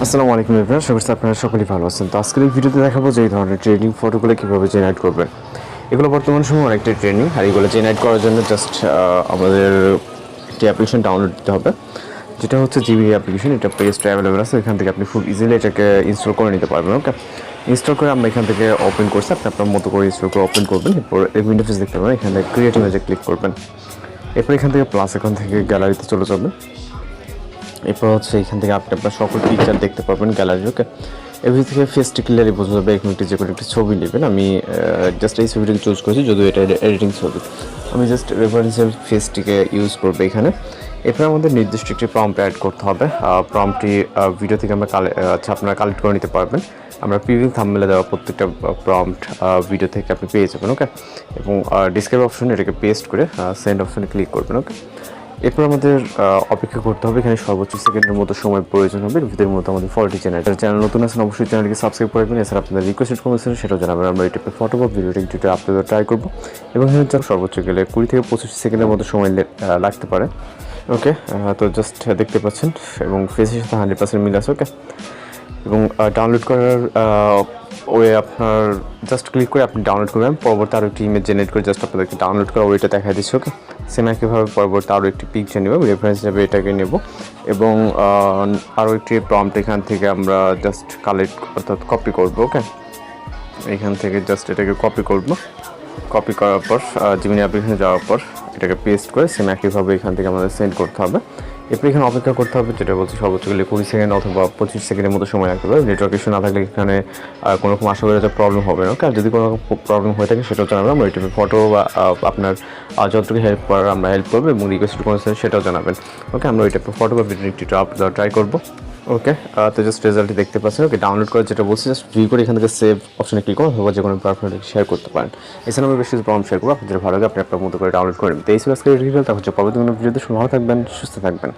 আসসালামু আলাইকুম এভরিওয়ান, আশা করছি আপনারা সকলেই ভালো আছেন। তো আজকের এই ভিডিওতে দেখাবো যে এই ধরনের ট্রেনিং ফটোগুলো কীভাবে জেনারেট করবেন। এগুলো বর্তমান সময়ে অনেকটা ট্রেনিং, আর এগুলো জেনারেট করার জন্য জাস্ট আমাদের একটি অ্যাপ্লিকেশন ডাউনলোড দিতে হবে, যেটা হচ্ছে জিমিনি অ্যাপ্লিকেশন। এটা প্লে স্টোরে অ্যাভেলেবল আছে, এখান থেকে আপনি খুব ইজিলি এটাকে ইনস্টল করে নিতে পারবেন। ওকে, ইনস্টল করে আমরা এখান থেকে ওপেন করছি, আপনি আপনার মতো করে ইনস্টল করে ওপেন করবেন। এরপর এই উইন্ডোজ দেখতে পাবেন, এখান থেকে ক্রিয়েট ইমেজে ক্লিক করবেন। এরপর এখান থেকে প্লাস এখান থেকে গ্যালারিতে চলে যাবেন। এরপর হচ্ছে এখান থেকে আপনি আপনার সকল পিকচার দেখতে পারবেন গ্যালারি। ওকে, এভরি থেকে ফেসটি ক্লিয়ারলি বোঝা যাবে। এরকম একটি যে কোনো একটি ছবি নেবেন। আমি জাস্ট এই ছবিটাকে চুজ করেছি, যদিও এটা এডিটিং ছবি। আমি জাস্ট রেফারেন্সিয়াল ফেসটিকে ইউজ করবো এখানে। এরপর আমাদের নির্দিষ্ট একটি প্রম্পট অ্যাড করতে হবে। প্রম্পটটি ভিডিও থেকে আমরা আপনারা কালেক্ট করে নিতে পারবেন। আমরা প্রিভিউ থাম্বনেলে দেওয়া প্রত্যেকটা প্রম্পট ভিডিও থেকে আপনি পেয়ে যাবেন। ওকে, এবং ডিসক্রাইব অপশনে এটাকে পেস্ট করে সেন্ড অপশনে ক্লিক করবেন। ওকে, এরপর আমাদের অপেক্ষা করতে হবে। এখানে সর্বোচ্চ সেকেন্ডের মতো সময় প্রয়োজন হবে। এর ভিতরের মতো আমাদের ফটোটি চ্যানেল নতুন আছেন, অবশ্যই চ্যানেলকে সাবস্ক্রাইব করে রাখবেন। এছাড়া আপনাদের রিকোয়েস্ট কমেছেন সেটাও জানাবেন। আমরা এই টাইপের ফটো বা ভিডিও এডিটে আপলোড ট্রাই করবো, এবং এখানে সর্বোচ্চ গেলে 20 থেকে 25 সেকেন্ডের মতো সময় লাগতে পারে। ওকে, তো জাস্ট দেখতে পাচ্ছেন, এবং ফেসের সাথে 100% মিল আছে। ওকে, এবং ডাউনলোড করার ওয়ে আপনার জাস্ট ক্লিক করে আপনি ডাউনলোড করবেন। পরবর্তী আরও একটি ইমেজ জেনারেট করে জাস্ট আপনাদেরকে ডাউনলোড করা ওইটা দেখা দিচ্ছে। ওকে, সেম একইভাবে পরবর্তী আরও একটি পিকচার নেব, রেফারেন্স হিসাবে এটাকে নেব, এবং আরও একটি প্রম্পট এখান থেকে আমরা জাস্ট কালেক্ট অর্থাৎ কপি করব। ওকে, এখান থেকে জাস্ট এটাকে কপি করব। কপি করার পর জিমিনি অ্যাপ্লিকেশনে যাওয়ার পর এটাকে পেস্ট করে সেম একইভাবে এখান থেকে আমাদের সেন্ড করতে হবে। এরপর এখানে অপেক্ষা করতে হবে, যেটা বলছি সর্বোচ্চ গেলে 20 সেকেন্ড অথবা 25 সেকেন্ডের মতো সময় লাগতে পারে। নেটওয়ার্ক ইস্যু না থাকলে এখানে কোনো রকম আশা করি প্রবলেম হবে না। আর যদি কোনো প্রবলেম হয়ে থাকে সেটাও জানাবেন। আমরা ওই টাইপের ফটো বা আপনার যতটুকু হেল্প করার আমরা হেল্প করবো, এবং রিকোয়েস্ট করেছেন সেটাও জানাবেন। ওকে, আমরা ওই টাইপের ফটো বা ভিডিও একটু ট্রাই করবো। ওকে, তো জাস্ট রেজাল্টটি দেখতে পাচ্ছেন। ওকে, ডাউনলোড করে যেটা বলছি জাস্ট ভিউ করে এখান থেকে সেভ অপশনে ক্লিক করুন, অথবা যে কোনো প্ল্যাটফর্মে শেয়ার করতে পারেন। এছাড়া আমি বেশ কিছু প্রবলেম শেয়ার করবো, আপনাদের ভালো লাগে আপনি আপনার মতো করে ডাউনলোড করে নেবেন। তো এই ছিল আজকের ভিডিও। তা হচ্ছে পরবর্তী কোনো ভিডিওতে ভালো থাকবেন, সুস্থ থাকবেন।